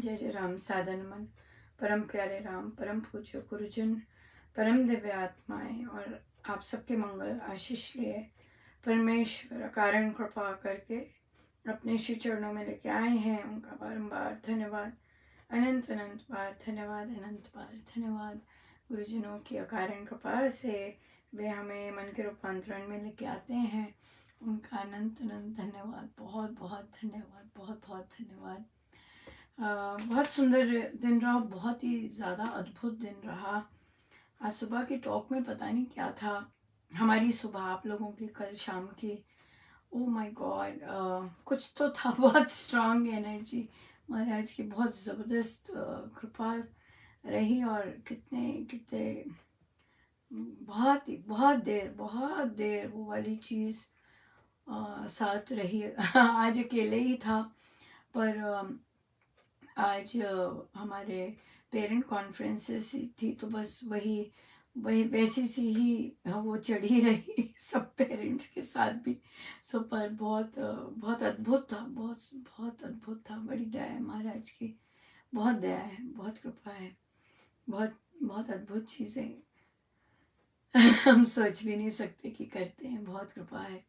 जय जय राम। साधन मन, परम प्यारे राम, परम पूज्य गुरुजन, परम दिव्य आत्माएं और आप सबके मंगल आशीष लिए परमेश्वर कारण कृपा करके अपने श्री चरणों में लेके आए हैं। उनका बारंबार धन्यवाद, अनंत अनंत बार धन्यवाद, अनंत बार धन्यवाद। गुरुजनों की अकारण कृपा से वे हमें मन के रूपांतरण में लेके आते हैं। उनका अनंत अनंत धन्यवाद, बहुत बहुत धन्यवाद, बहुत बहुत धन्यवाद। बहुत सुंदर दिन रहा, बहुत ही ज़्यादा अद्भुत दिन रहा। आज सुबह की टॉक में पता नहीं क्या था, हमारी सुबह आप लोगों की कल शाम की, ओ माय गॉड, कुछ तो था। बहुत स्ट्रांग एनर्जी महाराज की, बहुत ज़बरदस्त कृपा रही। और कितने कितने बहुत देर वो वाली चीज़ साथ रही। आज अकेले ही था, पर आज हमारे पेरेंट कॉन्फ्रेंसेस थी, तो बस वही वही वैसी सी ही वो चढ़ी रही सब पेरेंट्स के साथ भी। सो पर बहुत अद्भुत था, बहुत बहुत अद्भुत था। बड़ी दया है महाराज की, बहुत दया है, बहुत कृपा है, बहुत बहुत अद्भुत चीज़ें हम सोच भी नहीं सकते कि करते हैं। बहुत कृपा है।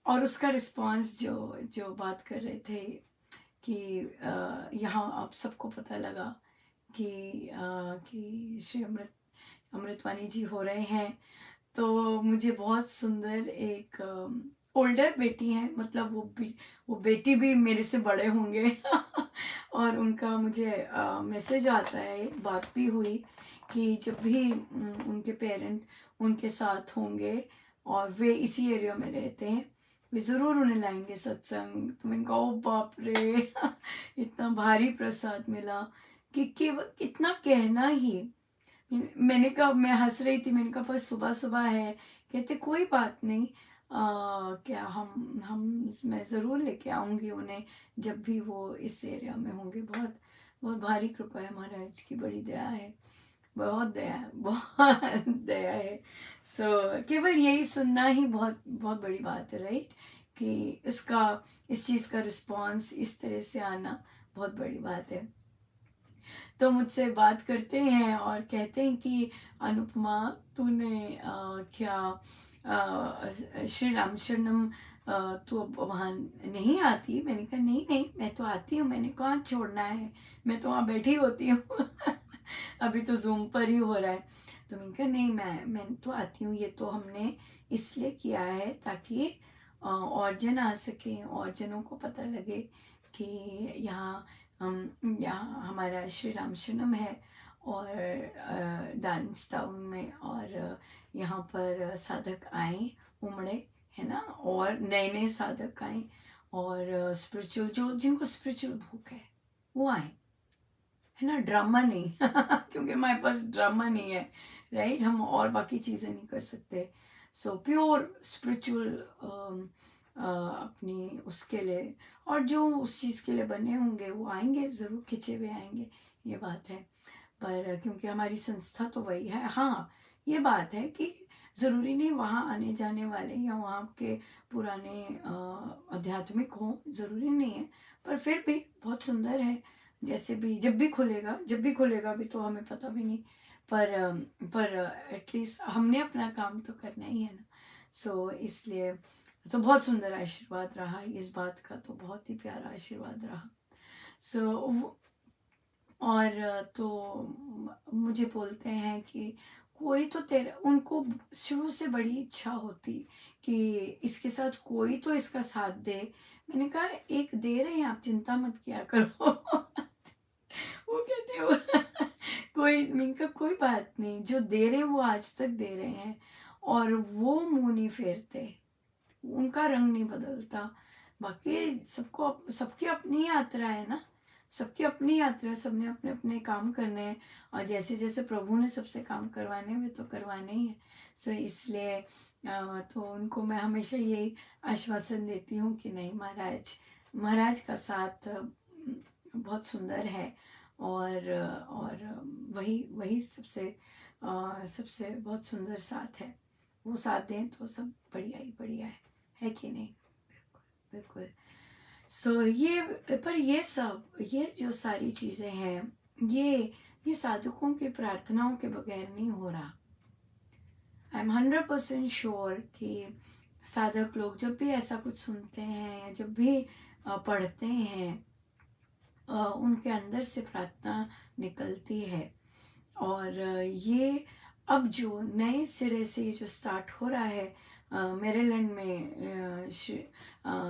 और उसका रिस्पांस जो जो बात कर रहे थे कि यहाँ आप सबको पता लगा कि श्री अमृतवाणी जी हो रहे हैं, तो मुझे बहुत सुंदर एक ओल्डर बेटी है, मतलब वो बेटी भी मेरे से बड़े होंगे और उनका मुझे मैसेज आता है, बात भी हुई कि जब भी उनके पेरेंट उनके साथ होंगे और वे इसी एरिया में रहते हैं, वे ज़रूर उन्हें लाएंगे सत्संग। तो मैंने कहा ओ बाप रे इतना भारी प्रसाद मिला कि केवल इतना कहना ही। मैंने कहा, मैं हंस रही थी, मैंने कहा बस सुबह सुबह है। कहते कोई बात नहीं, क्या हम मैं ज़रूर लेके आऊँगी उन्हें जब भी वो इस एरिया में होंगे। बहुत बहुत भारी कृपा है महाराज की, बड़ी दया है, बहुत दया है, बहुत दया है। केवल यही सुनना ही बहुत बहुत बड़ी बात है, राइट? कि इस चीज़ का रिस्पांस इस तरह से आना बहुत बड़ी बात है। तो मुझसे बात करते हैं और कहते हैं कि अनुपमा, तूने क्या श्री राम शरणम तू अब वहाँ नहीं आती? मैंने कहा नहीं नहीं, मैं तो आती हूँ, मैंने कहाँ छोड़ना है, मैं तो वहाँ बैठी होती हूँ अभी तो जूम पर ही हो रहा है। तो मैंने कहा नहीं, मैं तो आती हूँ, ये तो हमने इसलिए किया है ताकि और जन आ सकें और जनों को पता लगे कि यहाँ हमारा श्री राम शरणम है और डांस टाउन में, और यहाँ पर साधक आए उमड़े, है ना, और नए नए साधक आए और स्पिरिचुअल, जो जिनको स्पिरिचुअल भूख है वो आए, है ना, ड्रामा नहीं क्योंकि हमारे पास ड्रामा नहीं है, राइट? हम और बाकी चीज़ें नहीं कर सकते। सो प्योर स्पिरिचुअल अपनी उसके लिए, और जो उस चीज़ के लिए बने होंगे वो आएंगे, ज़रूर खिंचे हुए आएंगे, ये बात है। पर क्योंकि हमारी संस्था तो वही है। हाँ, ये बात है कि ज़रूरी नहीं वहाँ आने जाने वाले या वहाँ के पुराने आध्यात्मिक हों, ज़रूरी नहीं है, पर फिर भी बहुत सुंदर है। जैसे भी जब भी खुलेगा भी तो हमें पता भी नहीं, पर एटलीस्ट हमने अपना काम तो करना ही है ना। इसलिए तो बहुत सुंदर आशीर्वाद रहा इस बात का, तो बहुत ही प्यारा आशीर्वाद रहा। और तो मुझे बोलते हैं कि कोई तो तेरा, उनको शुरू से बड़ी इच्छा होती कि इसके साथ कोई तो इसका साथ दे। मैंने कहा एक दे रहे हैं, आप चिंता मत किया करो वो कहते हो कोई बात नहीं, जो दे रहे हैं वो आज तक दे रहे हैं और वो मुंह नहीं फेरते, उनका रंग नहीं बदलता। बाकी सबकी अपनी यात्रा है ना, सबकी अपनी यात्रा, सबने अपने अपने काम करने हैं और जैसे जैसे प्रभु ने सबसे काम करवाने वे तो करवाने ही है। इसलिए तो उनको मैं हमेशा यही आश्वासन देती हूँ कि नहीं, महाराज का साथ बहुत सुंदर है और वही वही सबसे बहुत सुंदर साथ है। वो साथ दें तो सब बढ़िया ही बढ़िया है कि नहीं? बिल्कुल बिल्कुल। सो ये सब, ये जो सारी चीज़ें हैं, ये साधुकों की प्रार्थनाओं के बगैर नहीं हो रहा। आई एम 100% श्योर कि साधक लोग जब भी ऐसा कुछ सुनते हैं या जब भी पढ़ते हैं, उनके अंदर से प्रार्थना निकलती है। और ये अब जो नए सिरे से ये जो स्टार्ट हो रहा है मेरीलैंड में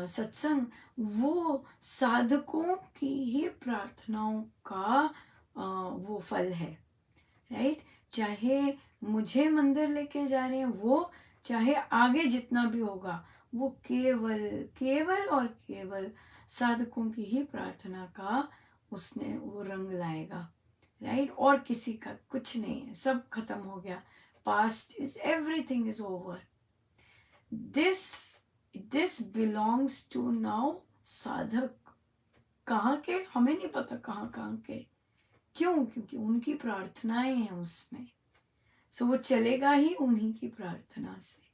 सत्संग, वो साधकों की ही प्रार्थनाओं का वो फल है, राइट। चाहे मुझे मंदिर लेके जा रहे हैं वो, चाहे आगे जितना भी होगा, वो केवल केवल और केवल साधकों की ही प्रार्थना का उसने वो रंग लाएगा, राइट। और किसी का कुछ नहीं है, सब खत्म हो गया। Past is, everything is over. This belongs to now साधक। कहाँ के हमें नहीं पता, कहाँ के, क्यों? क्योंकि उनकी प्रार्थनाएं हैं उसमें। सो वो चलेगा ही उन्हीं की प्रार्थना से।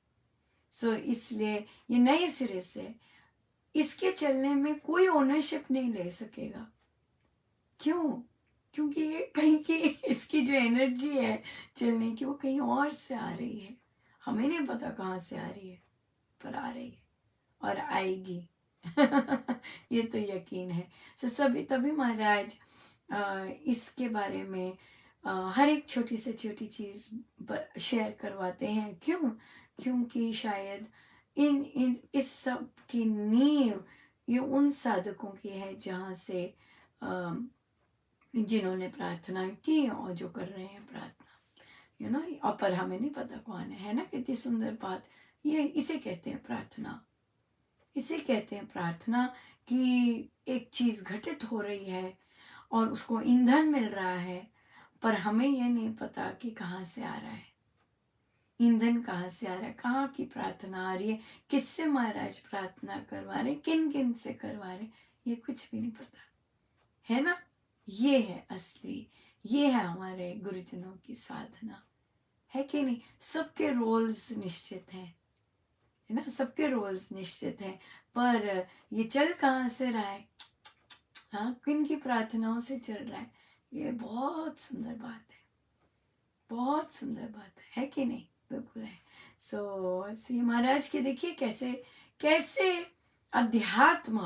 सो इसलिए ये नए सिरे से इसके चलने में कोई ओनरशिप नहीं ले सकेगा। क्यों? क्योंकि ये कहीं की इसकी जो एनर्जी है चलने की, वो कहीं और से आ रही है। हमें नहीं पता कहाँ से आ रही है, पर आ रही है और आएगी। ये तो यकीन है। तो सभी तभी महाराज इसके बारे में हर एक छोटी से छोटी चीज शेयर करवाते हैं। क्यों? क्योंकि शायद इस सब की नींव ये उन साधकों की है जहाँ से जिन्होंने प्रार्थना की और जो कर रहे हैं प्रार्थना, और पर हमें नहीं पता कौन है ना। कितनी सुंदर बात। ये इसे कहते हैं प्रार्थना। इसे कहते हैं प्रार्थना कि एक चीज घटित हो रही है और उसको ईंधन मिल रहा है, पर हमें यह नहीं पता कि कहाँ से आ रहा है, ईंधन कहाँ से आ रहा है, कहाँ की प्रार्थना आ रही है, किससे महाराज प्रार्थना करवा रहे, किन किन से करवा रहे, ये कुछ भी नहीं पता है ना। ये है असली, ये है हमारे गुरुजनों की साधना, है कि नहीं। सबके रोल्स निश्चित हैं, है ना, सबके रोल्स निश्चित हैं, पर ये चल कहाँ से रहा है, हाँ, किन की प्रार्थनाओं से चल रहा है, ये बहुत सुंदर बात है, बहुत सुंदर बात है कि नहीं। बिल्कुल है। सो ये महाराज के देखिए कैसे कैसे अध्यात्म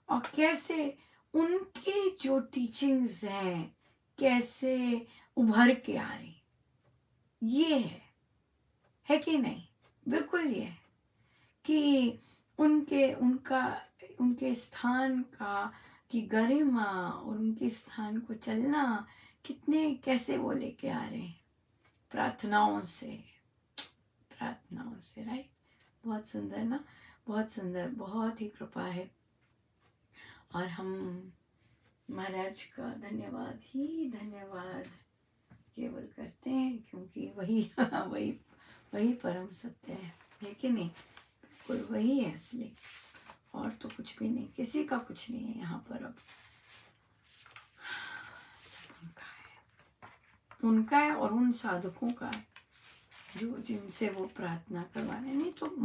और कैसे उनकी जो टीचिंग्स हैं कैसे उभर के आ रही, ये है कि नहीं। बिल्कुल ये है कि उनके स्थान का की गरिमा और उनके स्थान को चलना कितने कैसे वो लेके आ रहे हैं प्रार्थनाओं से, राइट। बहुत सुंदर ना, बहुत सुंदर, बहुत ही कृपा है। और हम महाराज का धन्यवाद ही धन्यवाद केवल करते हैं, क्योंकि वही परम सत्य है कि नहीं। बिल्कुल वही है असली, और तो कुछ भी नहीं, किसी का कुछ नहीं है यहाँ पर। अब सब उनका है और उन साधकों का है जो जिनसे वो प्रार्थना करवाने। नहीं तो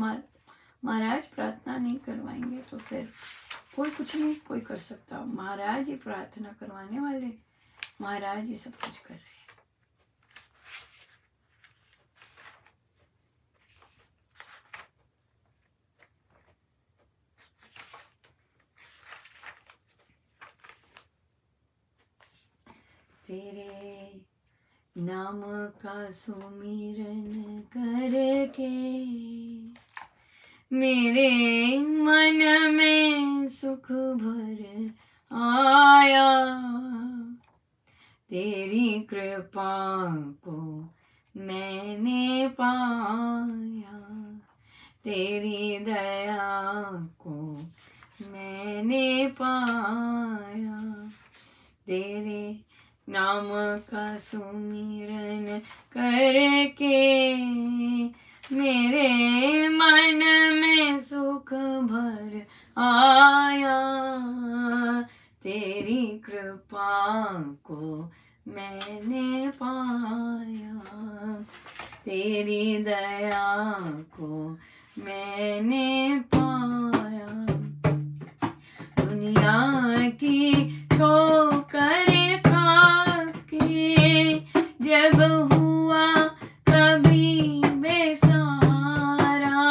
महाराज प्रार्थना नहीं करवाएंगे तो फिर कोई कुछ नहीं कोई कर सकता। महाराज ही प्रार्थना करवाने वाले, महाराज ही सब कुछ कर रहे हैं। तेरे नाम का सुमिरन करके मेरे मन में सुख भर आया, तेरी कृपा को मैंने पाया, तेरी दया को मैंने पाया, तेरे नाम का सुमिरन करके मेरे मन में सुख भर आया, तेरी कृपा को मैंने पाया, तेरी दया को मैंने पाया, दुनिया की ठोकर खा के जब हुआ कभी बेसहारा,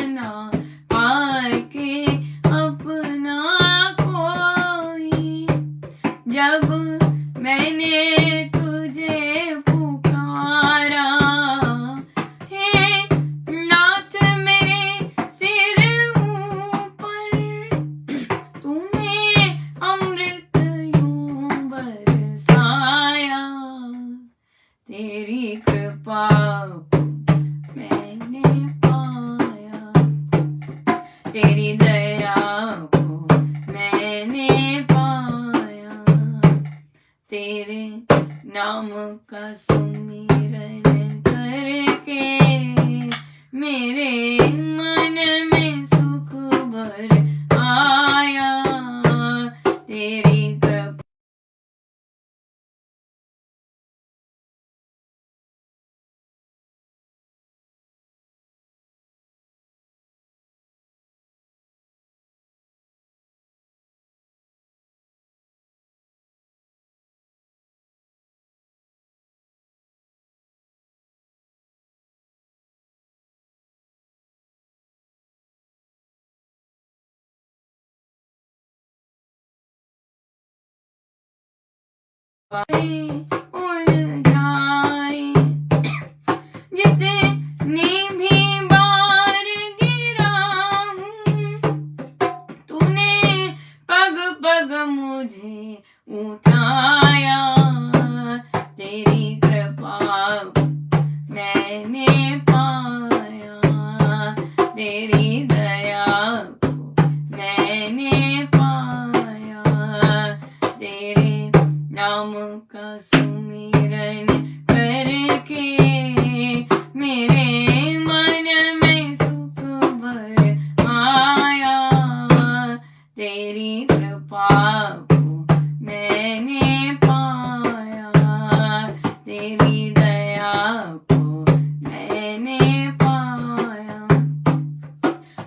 ना पाके अपना कोई, जब मैंने तुझे पुकारा, हे नाथ मेरे सिर ऊपर तूने अमृत यूं बरसाया, तेरी कृपा को मैंने पाया, तेरी दया को मैंने पाया, तेरे नाम का सुमिरन करके मेरे मन में सुख भर आया, तेरी कृपा उलझाए, जितनी भी बार गिरा हूँ तूने पग पग मुझे उठाया, तेरी कृपा मैंने पाया, तेरी दया को मैंने पाया, तेरे नाम का सुमिरन करके मेरे मन में सुख भर आया, तेरी कृपा को मैंने पाया, तेरी दया को मैंने पाया,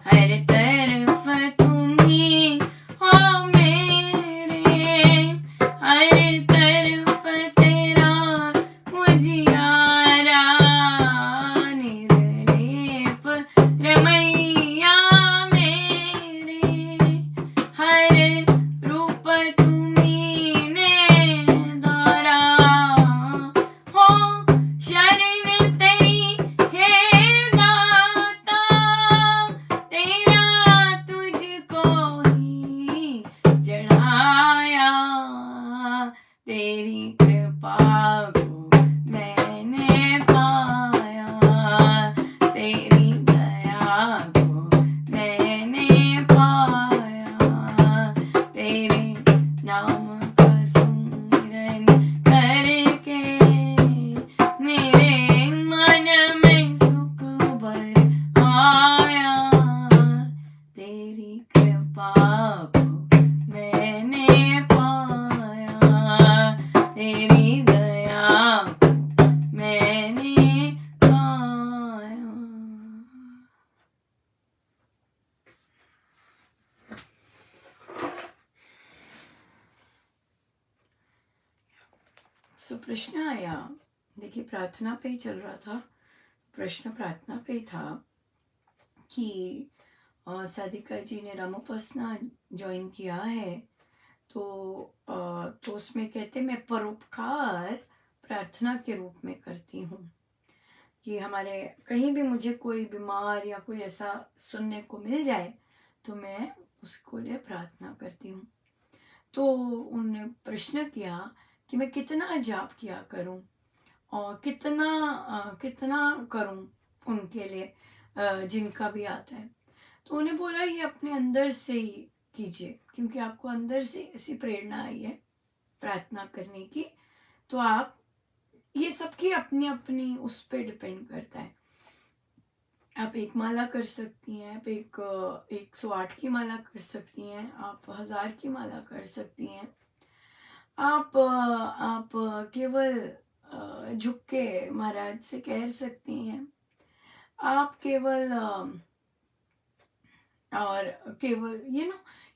हर तरफ तुम ही हो मेरे, हर तरफ तेरा मुझियारा, निर्लेप रमैया मेरे, हर रूप तुम्ही ने धारा, हो शरण तेरी हे दाता, तेरा तुझको ही चढ़ाया, तेरी कृपा को मैंने पाया, तेरी दया को मैंने पाया, तेरे नाम का सुमिरन करके मेरे मन में सुख भर आया, तेरी कृपा को मैंने पाया, तेरी दया को मैंने पाया। सो प्रश्न आया, देखिए प्रार्थना पे ही चल रहा था, प्रश्न प्रार्थना पे था कि साधिका जी ने रामोपासना ज्वाइन किया है, तो उसमें कहते मैं परोपकार प्रार्थना के रूप में करती हूँ, कि हमारे कहीं भी मुझे कोई बीमार या कोई ऐसा सुनने को मिल जाए तो मैं उसको लिए प्रार्थना करती हूँ। तो उन्होंने प्रश्न किया कि मैं कितना जाप किया करूँ और कितना करूँ उनके लिए जिनका भी आता है। तो उन्हें बोला ये अपने अंदर से ही कीजिए, क्योंकि आपको अंदर से ऐसी प्रेरणा आई है प्रार्थना करने की, तो आप ये सबकी अपनी अपनी उस पर डिपेंड करता है। आप एक माला कर सकती हैं, आप 108 की माला कर सकती हैं, आप 1000 की माला कर सकती हैं, आप केवल झुक के महाराज से कह सकती हैं, आप केवल और केवल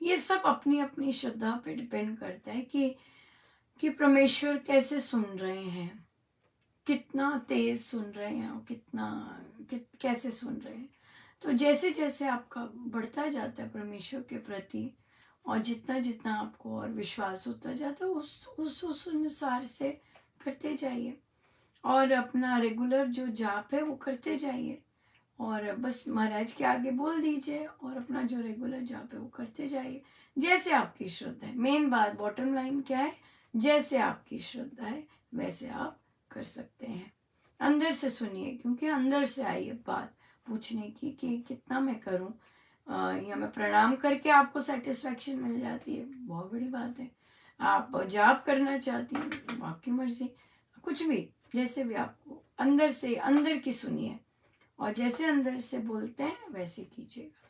ये सब अपनी अपनी श्रद्धा पे डिपेंड करता है कि परमेश्वर कैसे सुन रहे हैं, कितना तेज सुन रहे हैं और कैसे सुन रहे हैं। तो जैसे जैसे आपका बढ़ता जाता है परमेश्वर के प्रति, और जितना जितना आपको और विश्वास होता जाता है, उस अनुसार से करते जाइए, और अपना रेगुलर जो जाप है वो करते जाइए, और बस महाराज के आगे बोल दीजिए, और अपना जो रेगुलर जाप है वो करते जाइए, जैसे आपकी श्रद्धा है। मेन बात, बॉटम लाइन क्या है, जैसे आपकी श्रद्धा है वैसे आप कर सकते हैं। अंदर से सुनिए, क्योंकि अंदर से आई है बात पूछने की कि कितना मैं करूं, या मैं प्रणाम करके आपको सेटिस्फेक्शन मिल जाती है, बहुत बड़ी बात है। आप जाप करना चाहती हैं, आपकी मर्जी, कुछ भी, जैसे भी आपको अंदर से, अंदर की सुनिए, और जैसे अंदर से बोलते हैं वैसे कीजिएगा।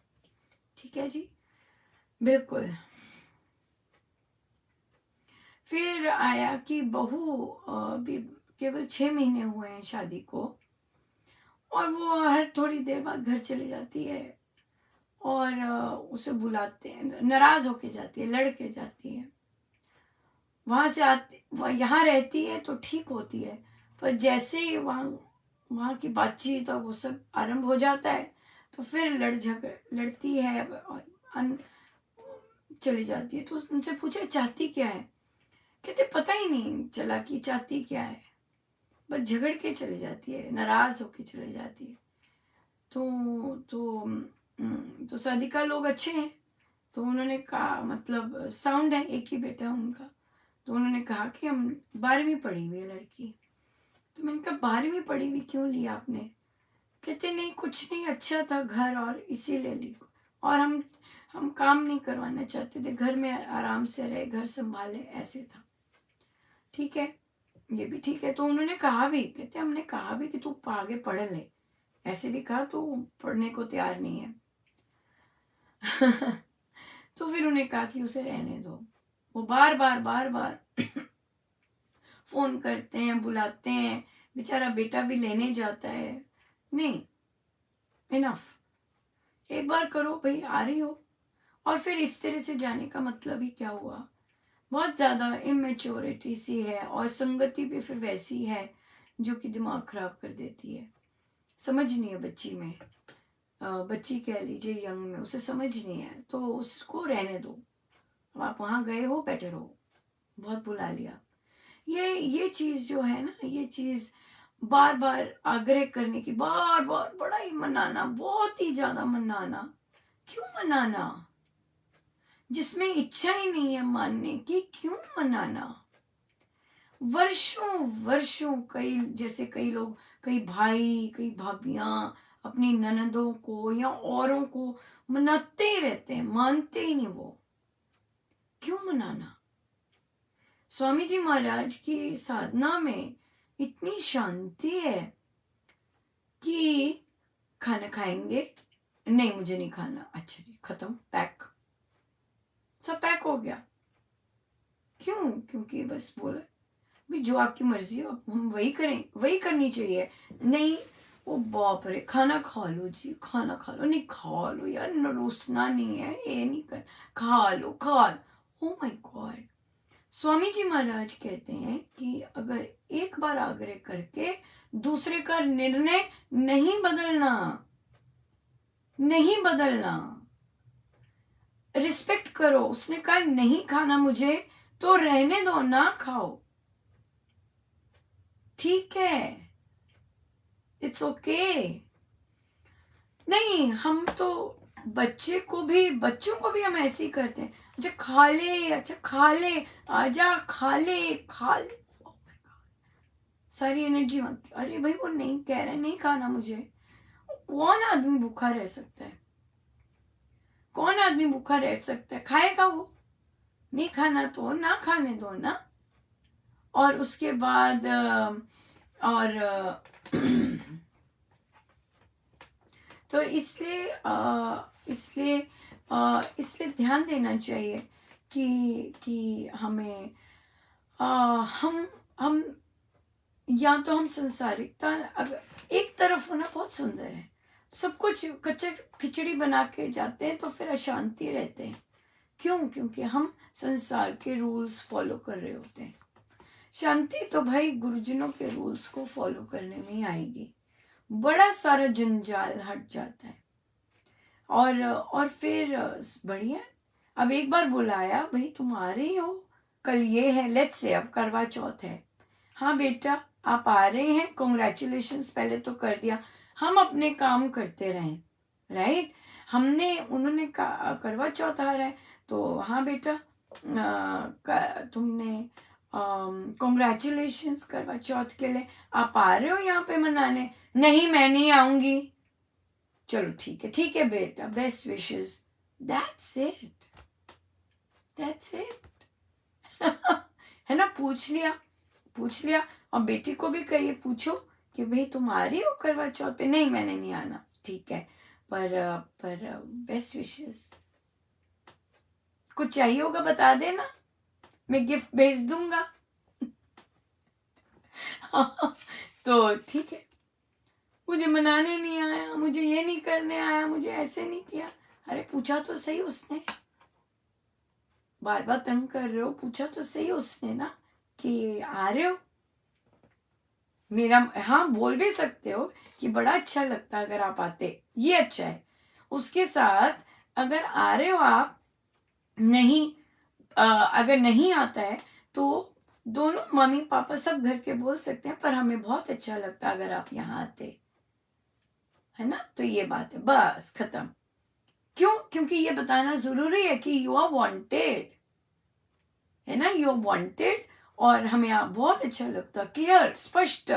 ठीक है जी, बिल्कुल। फिर आया कि बहू भी केवल 6 महीने हुए हैं शादी को, और वो हर थोड़ी देर बाद घर चली जाती है, और उसे बुलाते हैं, नाराज होके जाती है, लड़ के जाती है, वहां से आती, यहाँ रहती है तो ठीक होती है, पर जैसे ही वहाँ की बातचीत और वो सब आरंभ हो जाता है, तो फिर लड़ती है और चली जाती है। तो उनसे पूछा चाहती क्या है, कहते पता ही नहीं चला कि चाहती क्या है, बस झगड़ के चली जाती है, नाराज होके चली जाती है। तो सादिका लोग अच्छे हैं, तो उन्होंने कहा, मतलब साउंड है, एक ही बेटा उनका, तो उन्होंने कहा कि हम 12वीं पढ़ी हुई है लड़की। तो मैंने कहा 12वीं पढ़ी हुई क्यों ली आपने, कहते नहीं कुछ नहीं, अच्छा था घर और इसीलिए ली, और हम काम नहीं करवाना चाहते थे, घर में आराम से रहे, घर संभाले, ऐसे था। ठीक है, ये भी ठीक है। तो उन्होंने कहा भी, कहते हमने कहा भी कि तू आगे पढ़ ले, ऐसे भी कहा, तो पढ़ने को तैयार नहीं है। तो फिर उन्हें कहा कि उसे रहने दो, वो बार बार फोन करते हैं, बुलाते हैं, बेचारा बेटा भी लेने जाता है, नहीं, इनफ, एक बार करो भाई, आ रही हो। और फिर इस तरह से जाने का मतलब ही क्या हुआ, बहुत ज्यादा इमेच्योरिटी सी है, और संगति भी फिर वैसी है जो कि दिमाग खराब कर देती है। समझ नहीं है बच्ची में, बच्ची कह लीजिए, यंग में, उसे समझ नहीं है, तो उसको रहने दो। अब आप वहां गए हो, बेटर हो, बहुत बुला लिया। ये चीज जो है ना, ये चीज बार बार आग्रह करने की, बार बार बड़ा ही मनाना, बहुत ही ज्यादा मनाना, क्यों मनाना, जिसमें इच्छा ही नहीं है मानने की, क्यों मनाना। वर्षों वर्षों कई, जैसे कई लोग, कई भाई, कई भाभियां अपनी ननदों को या औरों को मनाते ही रहते हैं, मानते ही नहीं वो, क्यों मनाना। स्वामी जी महाराज की साधना में इतनी शांति है कि खाना खाएंगे, नहीं मुझे नहीं खाना, अच्छा जी खत्म, पैक, सब पैक हो गया। क्यों, क्योंकि बस बोले भी जो आपकी मर्जी हो हम वही करें, वही करनी चाहिए। नहीं, ओ बाप रे, खाना खा लो जी, खाना खा लो, नहीं खा लो यार, नरोसना नहीं है, ये नहीं कर, खा लो खा लो। Oh my God, Swami ji महाराज कहते हैं कि अगर एक बार आग्रह करके दूसरे का निर्णय नहीं बदलना, नहीं बदलना, रिस्पेक्ट करो, उसने कहा नहीं खाना मुझे, तो रहने दो, ना खाओ, ठीक है, इट्स ओके। नहीं, हम तो बच्चों को भी हम ऐसे ही करते हैं, अच्छा खा ले, अच्छा खा ले, आजा खा ले, खा ले, oh my God, सारी एनर्जी मांगती, अरे भाई वो नहीं कह रहे नहीं खाना मुझे। कौन आदमी भूखा रह सकता है, कौन आदमी भूखा रह सकता है, खाएगा वो, नहीं खाना तो ना खाने दो ना। और उसके बाद और तो इसलिए ध्यान देना चाहिए कि हमें हम या तो हम संसारिकता, अगर एक तरफ होना बहुत सुंदर है, सब कुछ कच्चा खिचड़ी बना के जाते हैं तो फिर अशांति रहते हैं। क्यों? क्योंकि हम संसार के रूल्स फॉलो कर रहे होते हैं। शांति तो भाई गुरुजनों के रूल्स को फॉलो करने में ही आएगी। बड़ा सारा जंजाल हट जाता है। और फिर बढ़िया। अब एक बार बुलाया, भाई तुम आ रही हो, कल ये है, लेट्स से अब करवा चौथ है, हाँ बेटा आप आ रहे हैं, कॉन्ग्रेचुलेशंस पहले तो कर दिया। हम अपने काम करते रहें, राइट। उन्होंने करवा चौथ आ रहा है तो हाँ बेटा तुमने कॉन्ग्रेचुलेशंस करवा चौथ के लिए, आप आ रहे हो यहाँ पे मनाने? नहीं मैं नहीं आऊंगी। चलो ठीक है बेटा, best wishes, that's it, that's it. है ना, पूछ लिया। और बेटी को भी कहिए, पूछो कि भाई तुम आ रही हो करवा चौथ पे? नहीं मैंने नहीं आना, ठीक है, पर बेस्ट विशेस। कुछ चाहिए होगा बता देना, मैं गिफ्ट भेज दूंगा। तो ठीक है, मुझे मनाने नहीं आया, मुझे ये नहीं करने आया, मुझे ऐसे नहीं किया। अरे पूछा तो सही उसने, बार बार तंग कर रहे हो, पूछा तो सही उसने ना कि आ रहे हो। मेरा हाँ बोल भी सकते हो कि बड़ा अच्छा लगता अगर आप आते, ये अच्छा है। उसके साथ अगर आ रहे हो आप, नहीं अगर नहीं आता है तो दोनों मम्मी पापा सब घर के बोल सकते हैं, पर हमें बहुत अच्छा लगता अगर आप यहाँ आते, है ना। तो ये बात है, बस खत्म। क्यों? क्योंकि ये बताना जरूरी है कि यू आर वांटेड, है ना, यू आर वांटेड। और हमें आप बहुत अच्छा लगता, क्लियर स्पष्ट,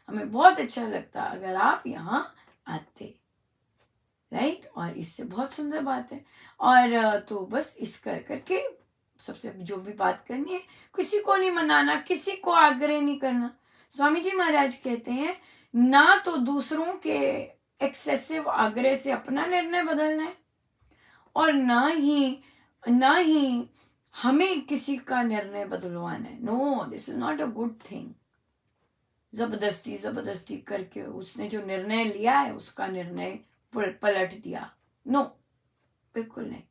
हमें बहुत अच्छा लगता अगर आप यहाँ आते, राइट। और इससे बहुत सुंदर बात है। और तो बस इस करके सबसे जो भी बात करनी है, किसी को नहीं मनाना, किसी को आग्रह नहीं करना। स्वामी जी महाराज कहते हैं ना तो दूसरों के एक्सेसिव आग्रह से अपना निर्णय बदलना है, और ना ही हमें किसी का निर्णय बदलवाना है। No, this is not a good thing. जबरदस्ती करके उसने जो निर्णय लिया है उसका निर्णय पलट दिया, नो, बिल्कुल नहीं,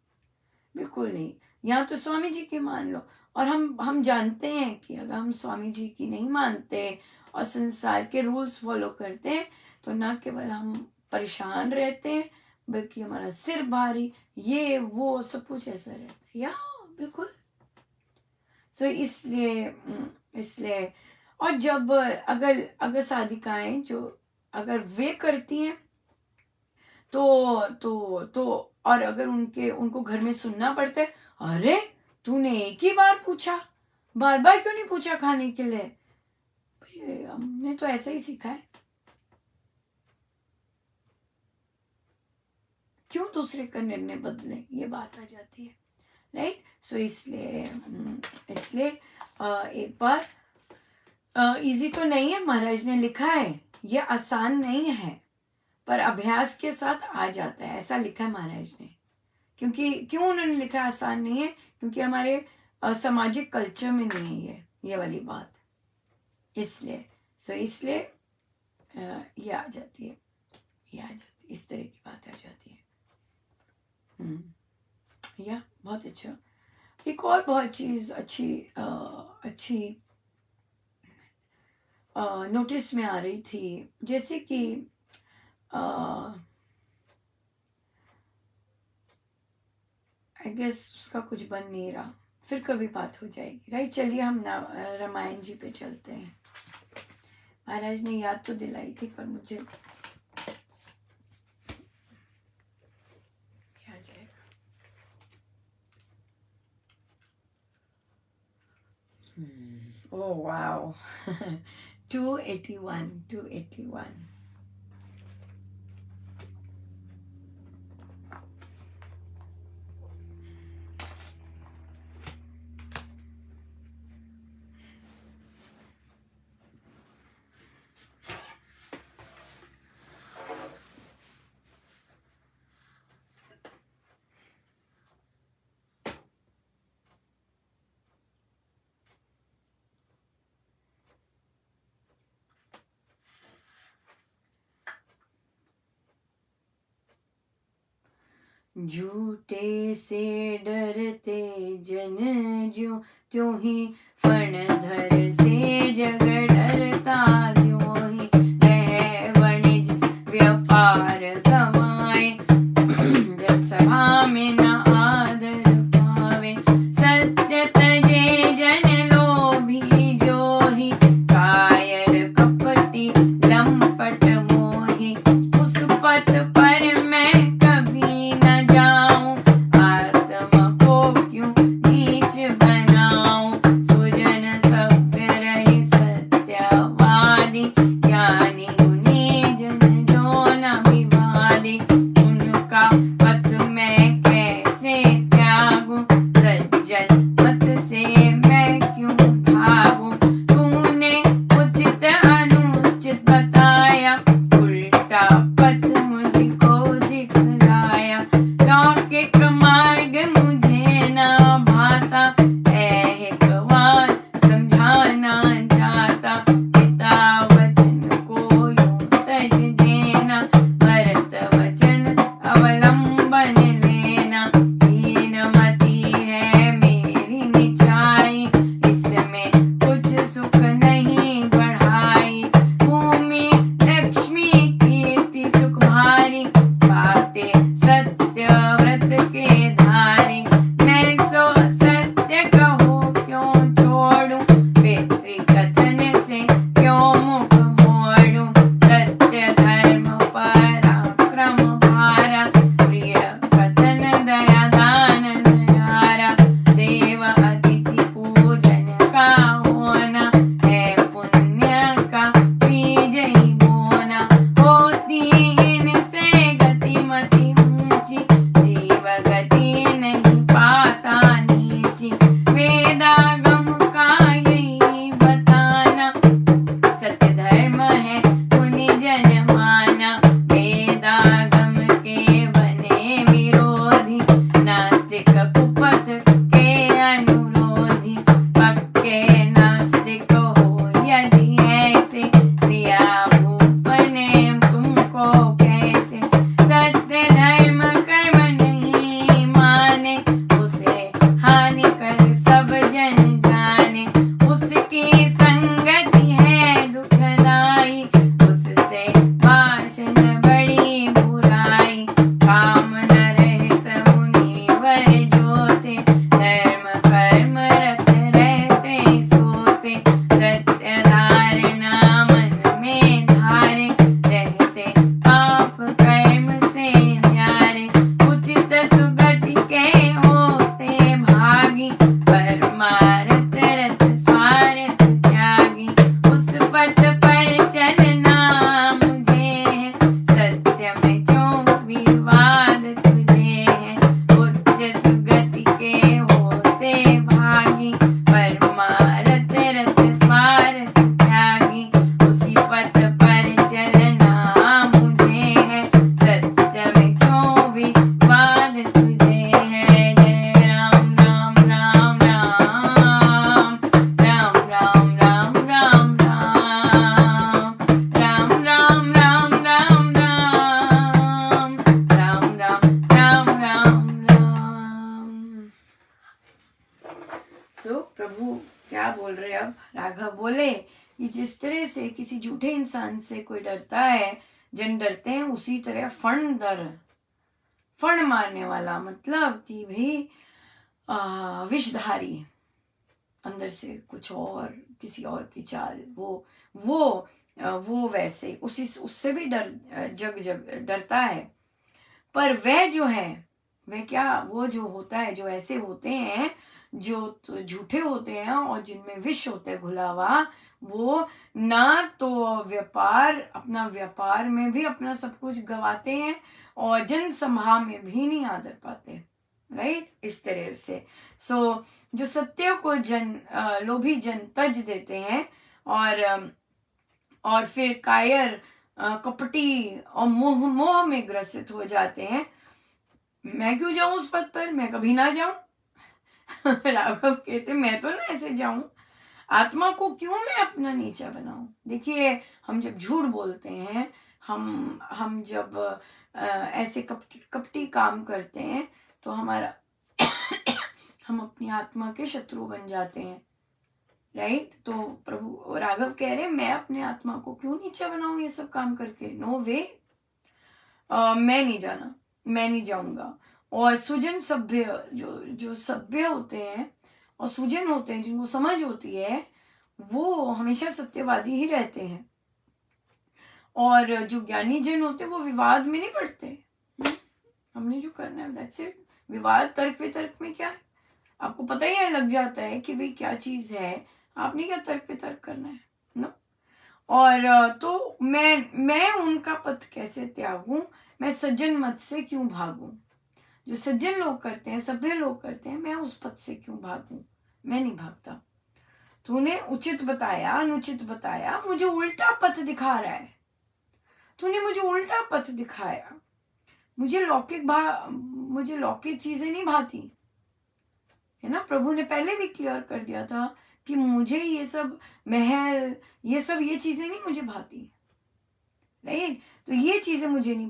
बिल्कुल नहीं। यहाँ तो स्वामी जी की मान लो। और हम जानते हैं कि अगर हम स्वामी जी की नहीं मानते और संसार के रूल्स फॉलो करते हैं तो ना केवल हम परेशान रहते हैं, बल्कि हमारा सिर भारी, ये वो सब कुछ ऐसा रहता है, या बिल्कुल। सो इसलिए और जब अगर अगर साधिकाएं जो अगर वे करती हैं तो और अगर उनको घर में सुनना पड़ता है, अरे तूने एक ही बार पूछा, बार बार क्यों नहीं पूछा खाने के लिए? भाई हमने तो ऐसा ही सीखा है, क्यों दूसरे का निर्णय बदले, ये बात आ जाती है, राइट। सो इसलिए एक बार इजी तो नहीं है, महाराज ने लिखा है ये आसान नहीं है, पर अभ्यास के साथ आ जाता है, ऐसा लिखा है महाराज ने। क्यों उन्होंने लिखा आसान नहीं है? क्योंकि हमारे सामाजिक कल्चर में नहीं है ये वाली बात, इसलिए ये आ जाती है, इस तरह की बात आ जाती है। या बहुत अच्छा। एक और बहुत चीज अच्छी नोटिस में आ रही थी, जैसे कि आई गेस उसका कुछ बन नहीं रहा, फिर कभी बात हो जाएगी, राइट। चलिए हम रामायण जी पे चलते हैं। महाराज ने याद तो दिलाई थी पर मुझे क्या जाएगा। Oh wow 281। झूठे से डरते जन ज्यों त्यों ही फणधर से जग डरता ज्यों ही वह वणिज व्यापार गवाए जब सभा में न आदर पावे सत्य तजे जन लोभी जो ही कायर कपटी लंपट मोही उस पथ पर मैं कभी न जाऊं आत्मा को क्यों नीच बनाऊं सुजन सभ्य रही सत्यवादी ज्ञानी गुणी जन जो न विवादी उनका पथ मैं कैसे त्यागूं सज्जन मत से मैं क्यों भागूं तूने उचित अनुचित बताया उल्टा पथ मुझको दिखलाया लौकिक मार्ग मुझे न भाता ऐहिकवाद समझाना चाहता पिता वचन को यूं तज देना भरत वचन अवलंबन लेना हीनमति है मेरी निचाई इसमें कुछ सुख नहीं बढ़ाई भूमि लक्ष्मी कीर्ति सुख भारी पाते सत्य व्रत के धारी मैं सो सत्य कहो क्यों छोड़ूं पितृ कथन से क्यों मुख मोड़ूं सत्य धर्म पराक्रम भारा प्रिय कथन दया दान नयारा देव अतिथि पूजन का होना है पुण्य का बीज ही बोना होती इनसे गति मति ऊंची जीव गति नहीं पाता नीची वेदागम का यही बताना सत्य धर्म है मुनि जन माना वेदागम के बने विरोधी नास्तिक कुपथ के अनुरोधी पक्के नास्तिक हो यदि ऐसे लिया भूपने तुमको कैसे सत्य धर्म कर्म नहीं माने उसे हानि कर सब जन जाने उसकी संगति है दुखदाई उससे भाषण बड़ी बुराई काम न रहित मुनिवर जो थे धर्म कर्म रत रहते सोते सत्य धारणा मन में धारे रहते पाप कर्म से न्यारे उचित सुगति के होते भागी परमारथ रथ स्वार्थ त्यागी उस पथ पर चलना मुझे है सत्य में क्यों विवाद तुझे है उच्च सुगति के होते भागी परमारथ रथ स्वार्थ त्यागी उसी पथ पर चलना मुझे है सत्य में क्यों विवाद तुझे है जय राम राम राम राम राम राम राम राम राम राम राम राम राम राम राम राम राम राम। सो प्रभु क्या बोल रहे अब राघव बोले कि जिस तरह से किसी झूठे इंसान से कोई डरता है जन डरते हैं उसी तरह फण मारने वाला मतलब कि भी विषधारी अंदर से कुछ और किसी और की चाल वो वैसे उससे भी डरता है पर वह जो है वह क्या वो जो होता है जो ऐसे होते हैं जो झूठे होते हैं और जिनमें विष होता है घुला हुआ वो ना तो अपना व्यापार में भी अपना सब कुछ गवाते हैं और जन सभा में भी नहीं आदर पाते राइट इस तरह से सो जो सत्य को लोभी जन तज देते हैं और फिर कायर कपटी और मोह में ग्रसित हो जाते हैं मैं क्यों जाऊं उस पद पर मैं कभी ना जाऊं राघव कहते मैं तो ना ऐसे जाऊं आत्मा को क्यों मैं अपना नीचा बनाऊं। देखिए हम जब झूठ बोलते हैं हम जब ऐसे कपटी काम करते हैं तो हमारा हम अपनी आत्मा के शत्रु बन जाते हैं, राइट। तो प्रभु राघव कह रहे हैं मैं अपने आत्मा को क्यों नीचा बनाऊं ये सब काम करके, नो वे, मैं नहीं जाना, मैं नहीं जाऊंगा। और सुजन सभ्य जो सभ्य होते हैं और सुजन होते हैं, जिनको समझ होती है, वो हमेशा सत्यवादी ही रहते हैं। और जो ज्ञानी जन होते हैं वो विवाद में नहीं पड़ते। हमने जो करना है दैट्स इट। विवाद तर्क वितर्क में क्या है, आपको पता ही है, लग जाता है कि भाई क्या चीज है, आपने क्या तर्क वितर्क करना है, नो। और तो मैं उनका पथ कैसे त्यागूं, मैं सज्जन मत से क्यों भागूं, जो सज्जन लोग करते हैं, सभ्य लोग करते हैं, मैं उस पथ से क्यों भागूं, मैं नहीं भागता। तूने उचित बताया, अनुचित बताया, मुझे उल्टा पथ दिखा रहा है, तूने मुझे उल्टा पथ दिखाया। मुझे लौकिक चीजें नहीं भाती, है ना। प्रभु ने पहले भी क्लियर कर दिया था कि मुझे ये सब महल, ये चीजें नहीं मुझे भाती, राइट। तो ये चीजें मुझे नहीं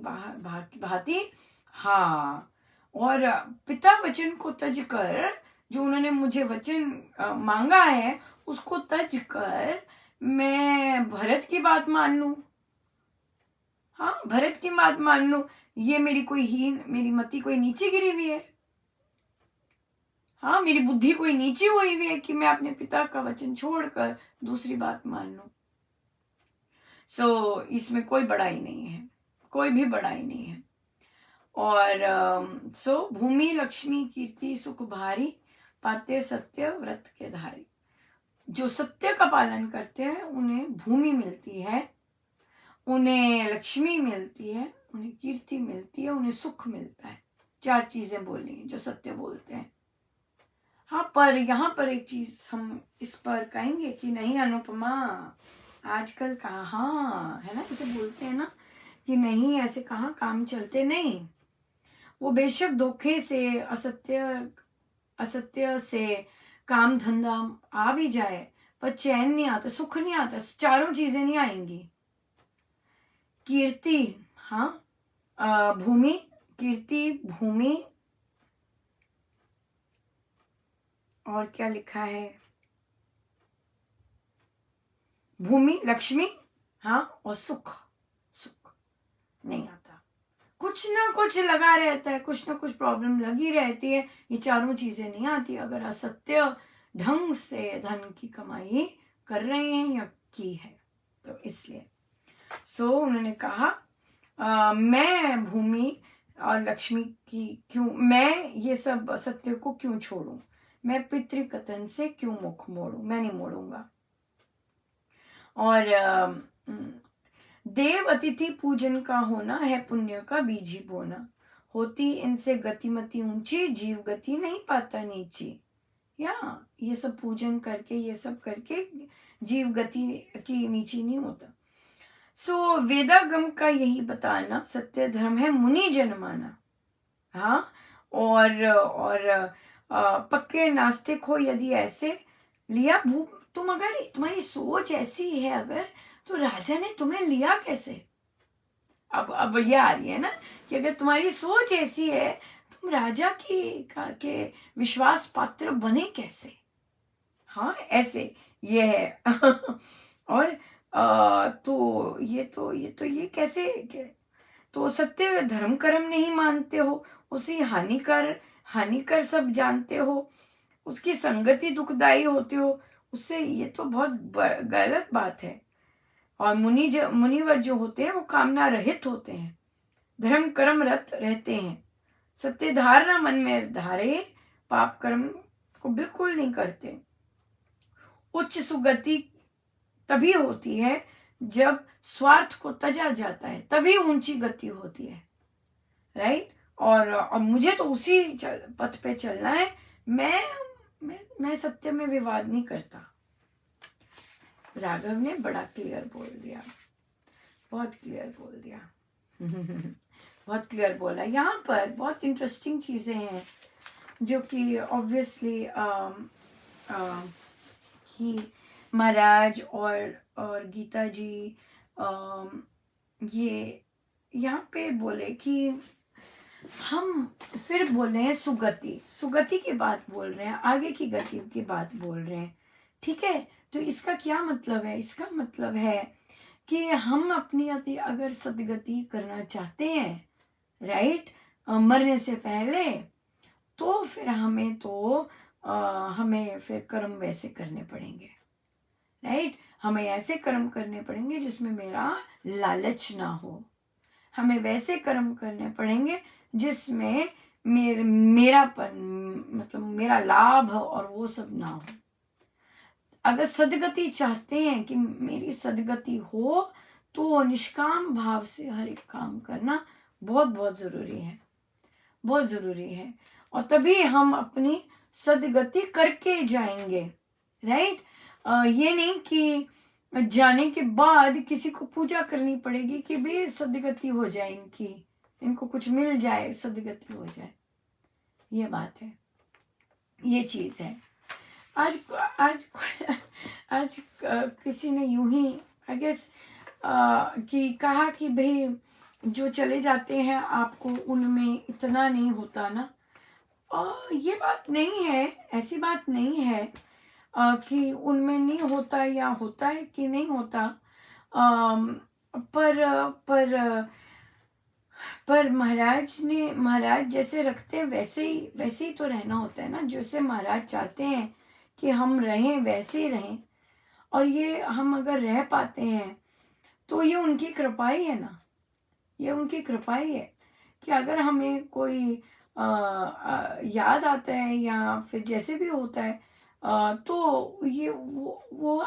भाती। हाँ, और पिता वचन को तज कर, जो उन्होंने मुझे वचन मांगा है उसको तज कर मैं भरत की बात मान लूं। हाँ, भरत की बात मान लूं, ये मेरी मति कोई नीचे गिरी हुई है, हाँ, मेरी बुद्धि कोई नीचे हुई हुई है कि मैं अपने पिता का वचन छोड़कर दूसरी बात मान लूं। सो इसमें कोई बड़ाई नहीं है, कोई भी बड़ाई नहीं है। और सो भूमि लक्ष्मी कीर्ति सुख भारी, पाते सत्य व्रत के धारी। जो सत्य का पालन करते हैं उन्हें भूमि मिलती है, उन्हें लक्ष्मी मिलती है, उन्हें कीर्ति मिलती है, उन्हें सुख मिलता है। 4 चीजें बोली जो सत्य बोलते हैं। हाँ, पर यहाँ पर एक चीज हम इस पर कहेंगे कि नहीं अनुपमा, आजकल कहाँ है ना, इसे बोलते हैं ना कि नहीं, ऐसे कहाँ काम चलते, नहीं। वो बेशक धोखे से, असत्य से काम धंधा आ भी जाए, पर चैन नहीं आता, सुख नहीं आता, 4 चीजें नहीं आएंगी। कीर्ति, हाँ, भूमि, कीर्ति, भूमि, और क्या लिखा है, भूमि, लक्ष्मी, हाँ, और सुख नहीं आता। कुछ ना कुछ लगा रहता है, कुछ ना कुछ प्रॉब्लम लगी रहती है, ये 4 चीजें नहीं आती अगर असत्य ढंग से धन की कमाई कर रहे हैं या की है तो। इसलिए उन्होंने कहा मैं भूमि और लक्ष्मी की क्यों, मैं ये सब सत्य को क्यों छोड़ूं, मैं पितृकथन से क्यों मुख मोड़ूं, मैं नहीं मोड़ूंगा। और देव अतिथि पूजन का होना है पुण्य का बीज ही बोना, होती इनसे गतिमति ऊंची, जीव गति नहीं पाता नीची। या ये सब पूजन करके, ये सब करके जीव गति की नीची नहीं होता। वेदागम का यही बताना सत्य धर्म है मुनि जन माना। हाँ, और पक्के नास्तिक हो यदि ऐसे लिया तुम, अगर तुम्हारी सोच ऐसी है अगर, तो राजा ने तुम्हें लिया कैसे। अब ये आ रही है ना कि अगर तुम्हारी सोच ऐसी है, तुम राजा के विश्वास पात्र बने कैसे। हाँ, ऐसे ये है और ये कैसे, तो सत्य धर्म कर्म नहीं मानते हो, उसी हानिकर सब जानते हो, उसकी संगति दुखदाई होते हो उससे, ये तो बहुत गलत बात है। और मुनिवर जो होते हैं वो कामना रहित होते हैं, धर्म कर्म रत रहते हैं, सत्य धारणा मन में धारे, पाप कर्म को बिल्कुल नहीं करते। उच्च सुगति तभी होती है जब स्वार्थ को तजा जाता है, तभी ऊंची गति होती है, राइट। और मुझे तो उसी पथ पे चलना है, मैं सत्य में विवाद नहीं करता। राघव ने बड़ा क्लियर बोल दिया, बहुत क्लियर बोल दिया बहुत क्लियर बोला। यहाँ पर बहुत इंटरेस्टिंग चीजें हैं जो कि ऑब्वियसली ही महाराज और गीता जी ये यहाँ पे बोले कि हम फिर बोल रहे हैं सुगति, सुगति की बात बोल रहे हैं, आगे की गति की बात बोल रहे हैं। ठीक है, तो इसका क्या मतलब है? इसका मतलब है कि हम अपनी अगर सदगति करना चाहते हैं, राइट, मरने से पहले, तो फिर हमें फिर कर्म वैसे करने पड़ेंगे, राइट। हमें ऐसे कर्म करने पड़ेंगे जिसमें मेरा लालच ना हो। हमें वैसे कर्म करने पड़ेंगे जिसमें मेरापन, मतलब मेरा लाभ और वो सब ना हो। अगर सदगति चाहते हैं कि मेरी सदगति हो, तो निष्काम भाव से हर एक काम करना बहुत बहुत जरूरी है, बहुत जरूरी है। और तभी हम अपनी सदगति करके जाएंगे, राइट। ये नहीं कि जाने के बाद किसी को पूजा करनी पड़ेगी कि भी सदगति हो जाए, इनको कुछ मिल जाए, सदगति हो जाए। ये बात है, ये चीज है। आज आज आज किसी ने यूं ही आई गेस कि कहा कि भाई जो चले जाते हैं आपको उनमें इतना नहीं होता ना। ये बात नहीं है, ऐसी बात नहीं है कि उनमें नहीं होता या होता है कि नहीं होता। पर पर पर महाराज जैसे रखते हैं वैसे ही तो रहना होता है ना। जैसे महाराज चाहते हैं कि हम रहें वैसे ही रहें, और ये हम अगर रह पाते हैं तो ये उनकी कृपा ही है ना, ये उनकी कृपा ही है कि अगर हमें कोई याद आता है या फिर जैसे भी होता है, तो ये वो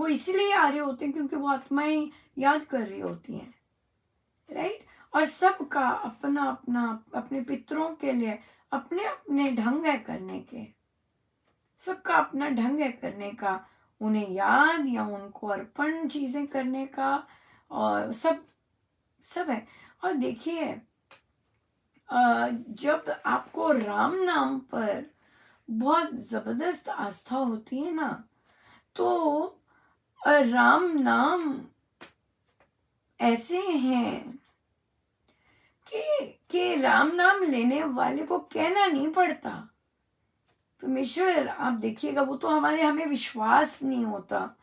इसीलिए आ रहे होते हैं क्योंकि वो आत्माएं याद कर रही होती हैं, राइट। और सबका अपना अपना, अपने पितरों के लिए अपने अपने ढंग है करने के, सबका अपना ढंग है करने का, उन्हें याद या उनको अर्पण चीजें करने का, और सब है। और देखिए, जब आपको राम नाम पर बहुत जबरदस्त आस्था होती है ना, तो राम नाम ऐसे हैं कि राम नाम लेने वाले को कहना नहीं पड़ता। परमेश्वर आप देखिएगा, वो तो हमें विश्वास नहीं होता,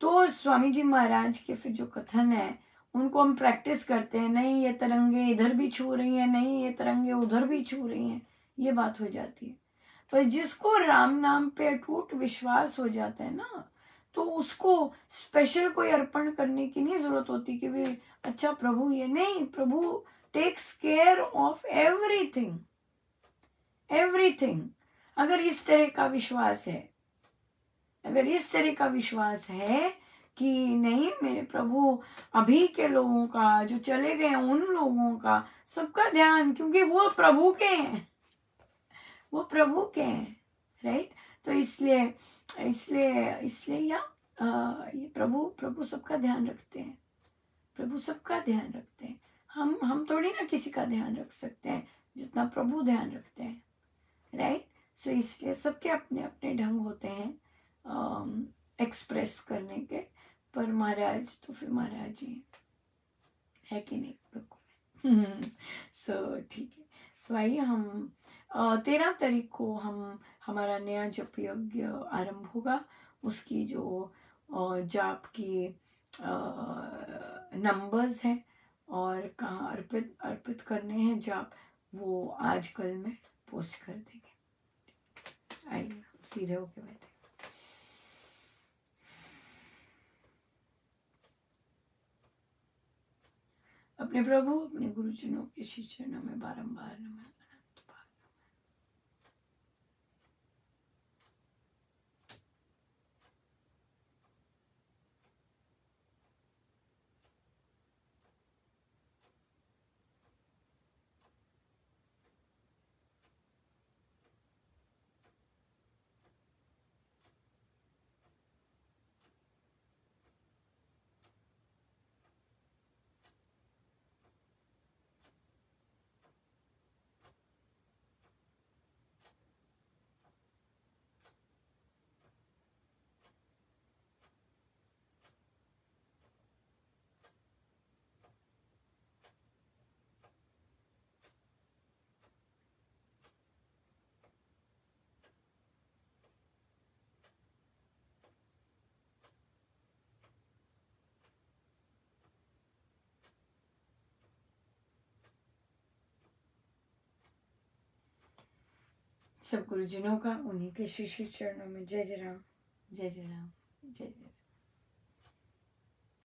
तो स्वामी जी महाराज के फिर जो कथन है उनको हम प्रैक्टिस करते हैं। नहीं ये तरंगे इधर भी छू रही हैं, नहीं ये तरंगे उधर भी छू रही हैं, ये बात हो जाती है। पर जिसको राम नाम पे अटूट विश्वास हो जाता है ना, तो उसको स्पेशल कोई अर्पण करने की नहीं जरूरत होती कि भाई अच्छा प्रभु ये नहीं, Prabhu takes care of everything, everything. अगर इस तरह का विश्वास है, अगर इस तरह का विश्वास है कि नहीं मेरे प्रभु अभी के लोगों का, जो चले गए उन लोगों का सबका ध्यान, क्योंकि वो प्रभु के हैं, वो प्रभु के हैं, राइट। तो इसलिए इसलिए इसलिए ये प्रभु प्रभु सबका ध्यान रखते हैं, प्रभु सबका ध्यान रखते हैं। हम थोड़ी ना किसी का ध्यान रख सकते हैं जितना प्रभु ध्यान रखते हैं, राइट। सो इसलिए सबके अपने अपने ढंग होते हैं एक्सप्रेस करने के। पर महाराज तो फिर महाराज जी है कि नहीं, बिल्कुल। सो ठीक है। सो आइए हम 13 तारीख को हमारा नया जप यज्ञ आरंभ होगा। उसकी जो जाप की नंबर्स हैं और कहाँ अर्पित अर्पित करने हैं जाप, वो आज कल में पोस्ट कर देंगे। आइए सीधे होके बैठे। अपने प्रभु अपने गुरुजनों के श्री चरणों में बारंबार नमन। सब गुरुजनों का उन्हीं के श्री श्री चरणों में जय जय राम, जय जय राम, जय जय राम।